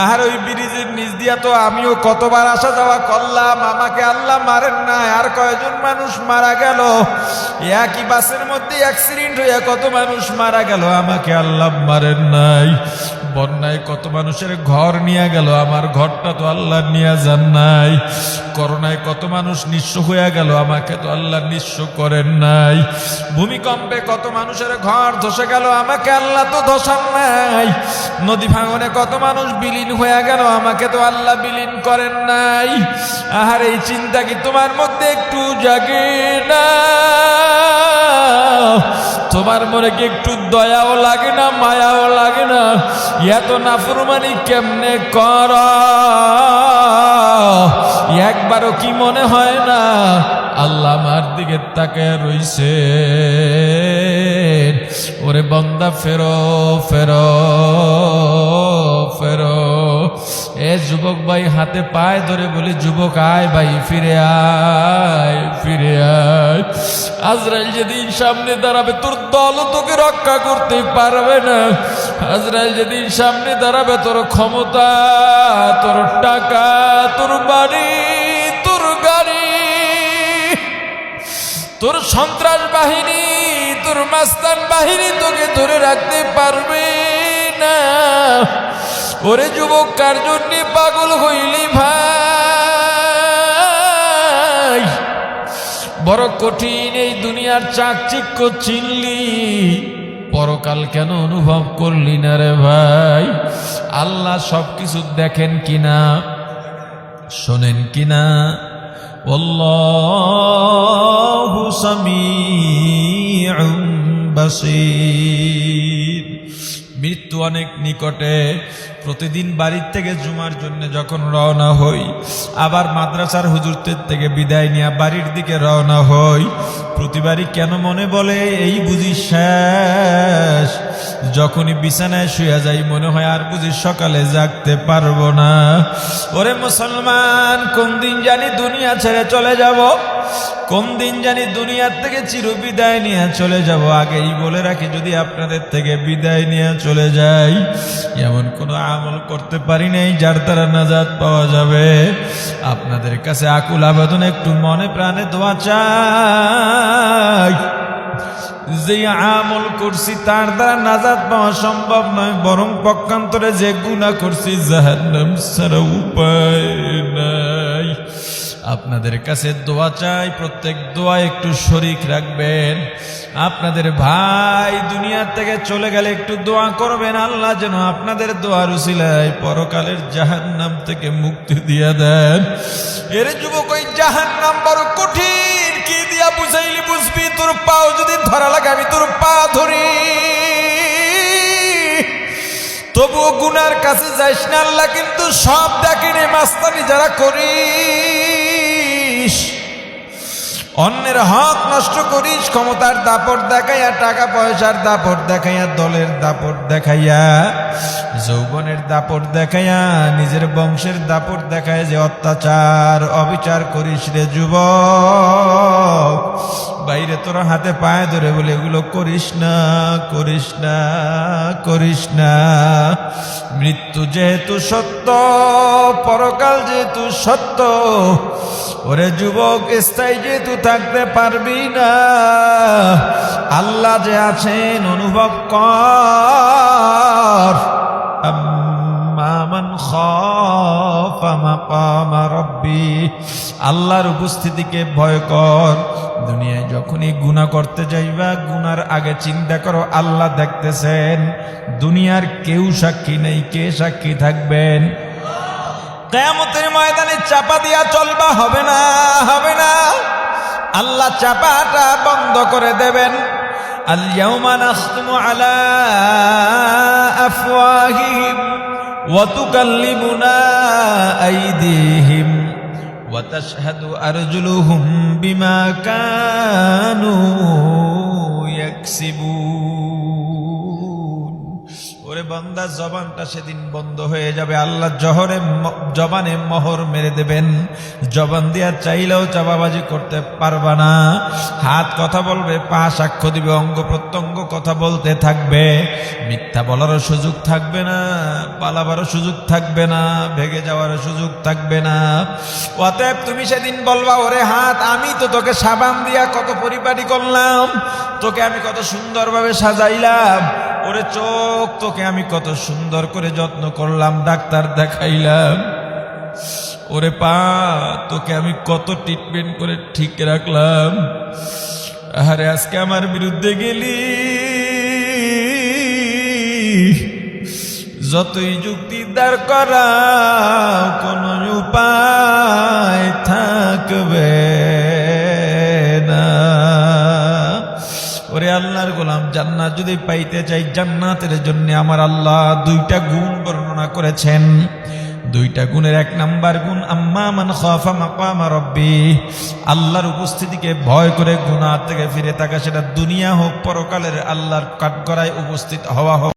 আর ওই ব্রিজের নিচ দিয়া তো আমিও কতবার আসা যাওয়া করলাম, আমাকে আল্লাহ মারেন নাই। আর কয়জন মানুষ মারা গেল, একই বাসের মধ্যে অ্যাক্সিডেন্ট হয়ে কত মানুষ মারা গেল, আমাকে আল্লাহ মারেন নাই। বন্যায় কত মানুষের ঘর নিয়ে গেল, আমার ঘরটা তো আল্লাহ নিয়ে যান নাই। করোনায় কত মানুষ নিঃস্ব হয়ে গেল, আমাকে তো আল্লাহ নিঃস্ব করেন নাই। ভূমিকম্পে কত মানুষের ঘর ধসে গেল, আমাকে আল্লাহ তো ধসান নাই। নদী ভাঙনে কত মানুষ বিলীন হয়ে গেল, আমাকে তো আল্লাহ বিলীন করেন নাই। আর এই চিন্তা কি তোমার মধ্যে একটু জাগে না? তোমার মনে কি একটু দয়াও লাগে না, মায়াও লাগে না? এত নাফরমানি কেমনে কর? একবারও কি মনে হয় না আল্লাহ আমার দিকে তাকায় রইছে? ওরে বান্দা ফেরো ফেরো ফেরো। এ যুবক ভাই হাতে পায়ে ধরে বলি, যুবক আয় ভাই, ফিরে আয় ফিরে আয়। আজরাইল যেদিন সামনে দাঁড়াবে তোর দল তোকে রক্ষা করতে পারবে না। আজরাইল যেদিন সামনে দাঁড়াবে তোর ক্ষমতা, তোর টাকা, তোর বাড়ি, তোর গাড়ি, তোর সন্ত্রাস বাহিনী, তোর মাস্তান বাহিনী তোকে ধরে রাখতে পারবে না। ওরে যুবক, কার জন্য পাগল হইলি ভাই? বড় কঠিন এই দুনিয়ার চাকচিক্য চিনলি, পরকাল কেন অনুভব করলি না রে ভাই? আল্লাহ সবকিছু দেখেন কিনা, শোনেন কিনা? আল্লাহু সামিউন বাসীর। মৃত্যু অনেক নিকটে। প্রতিদিন বাড়ির থেকে জুমার জন্য যখন রওনা হই, আবার মাদ্রাসার হুজুরদের থেকে বিদায় নিয়ে বাড়ির দিকে রওনা হই, প্রতিবারই কেন মনে বলে এই বুঝি শেষ। যখনই বিছানায় শুয়ে যাই মনে হয় আর বুঝি সকালে জাগতে পারবো না। ওরে মুসলমান, কোন দিন জানি দুনিয়া ছেড়ে চলে যাব, কোন দিন জানি দুনিয়ার থেকে চির বিদায় নিয়ে চলে যাব। আগেই বলে রাখি, যদি আপনাদের থেকে বিদায় নিয়ে চলে যাই, এমন কোনো আমল করতে পারি নাই যার দ্বারা নাজাত পাওয়া যাবে। আপনাদের কাছে আকুল আবেদন, একটু মনে প্রাণে দোয়া চাই। যে আমল করছি তার দ্বারা নাজাত পাওয়া সম্ভব নয়, বরং পক্ষান্তরে যে গুনাহ করছি জাহান্নাম ছাড়া উপায় নাই। আপনাদের কাছে দোয়া চাই, প্রত্যেক দোয়া একটু শরীক রাখবেন। আপনাদের ভাই দুনিয়া থেকে চলে গেলে একটু দোয়া করবেন, আল্লাহ যেন আপনাদের দোয়ার উসিলায় পরকালের জাহান্নাম থেকে মুক্তি দিয়ে দেন। এর যুবক, ওই জাহান্নাম বড় কঠিন, কি দিয়া বুঝাইলি বুঝবি? তোর পাও যদি ধরা লাগে, আমি তোর পা ধরি, তবুও গুনার কাছে যাইস না। আল্লাহ কিন্তু সব দেখেন। মাস্তানি যারা করিস, অন্যের হক নষ্ট করিস, ক্ষমতার দাপট দেখাইয়া, টাকা পয়সার দাপট দেখাইয়া, দলের দাপট দেখাইয়া, যৌবনের দাপট দেখাইয়া, নিজের বংশের দাপট দেখায় যে অত্যাচার অবিচার করিস রে যুবক, বাইরে তোর হাতে পায়ে ধরে বলে এগুলো করিস না, করিস না, করিস না। মৃত্যু যেহেতু সত্য, পরকাল যেহেতু সত্য, ওরে যুবক, স্থায়ী যেহেতু থাকতে পারবি না, আল্লাহ যে আছেন অনুভব কর। আম্মান খাফা মাকামা রাব্বি, আল্লাহর উপস্থিতিকে ভয় কর। দুনিয়ায় যখনই গুনাহ করতে যাইবা, গুনার আগে চিন্তা করো আল্লাহ দেখতেছেন। দুনিয়ার কেউ সাক্ষী নেই, কে সাক্ষী থাকবেন? কিয়ামতের ময়দানে চাপা দিয়া চলবা, হবে না, হবে না। আল্লাহ চাপাটা বন্ধ করে দেবেন। আল ইয়াউমা নাখতিমু আলা আফওয়াহিহিম ওয়া তুকাল্লিমুনা আইদিহিম ওয়া তাশহাদু আরজুলুহুম বিমা কানু ইয়াকসিবুন। ওরে বান্দা জবানটা সেদিন বন্ধ হয়ে যাবে, আল্লাহ জবানে মোহর মেরে দেবেন। জবান দিয়া চাইলেও চাপাবাজি করতে পারবা না। হাত কথা বলবে, পা সাক্ষ্য দিবে, অঙ্গ প্রত্যঙ্গ কথা বলতে থাকবে। মিথ্যা বলারও সুযোগ থাকবে না, পালাবারও সুযোগ থাকবে না, ভেগে যাওয়ারও সুযোগ থাকবে না। অতএব তুমি সেদিন বলবা, ওরে হাত, আমি তো তোকে সাবান দিয়া কত পরিপাটি করলাম, তোকে আমি কত সুন্দরভাবে সাজাইলাম। ওরে চোখ, তোকে আমি কত সুন্দর করে যত্ন করলাম, ডাক্তার দেখাইলাম। ওরে পা, তোকে আমি কত ট্রিটমেন্ট করে ঠিক রাখলাম। আরে আজকে আমার বিরুদ্ধে গেলি, যতই যুক্তি দাঁড় করাও কোনো উপায় থাকবে না। ওরে আল্লাহর গোলাম, জান্নাত যদি পাইতে চাই, জান্নাতের জন্য আমার আল্লাহ দুইটা গুণ বর্ণনা করেছেন। দুইটা গুণের এক নাম্বার গুণ, আম্মা মান খাফা মাকামা রাব্বি, আল্লাহর উপস্থিতিকে ভয় করে গুনাহ থেকে ফিরে থাকা, সেটা দুনিয়া হোক পরকালের আল্লাহর কাঠগড়ায় উপস্থিত হওয়া হোক।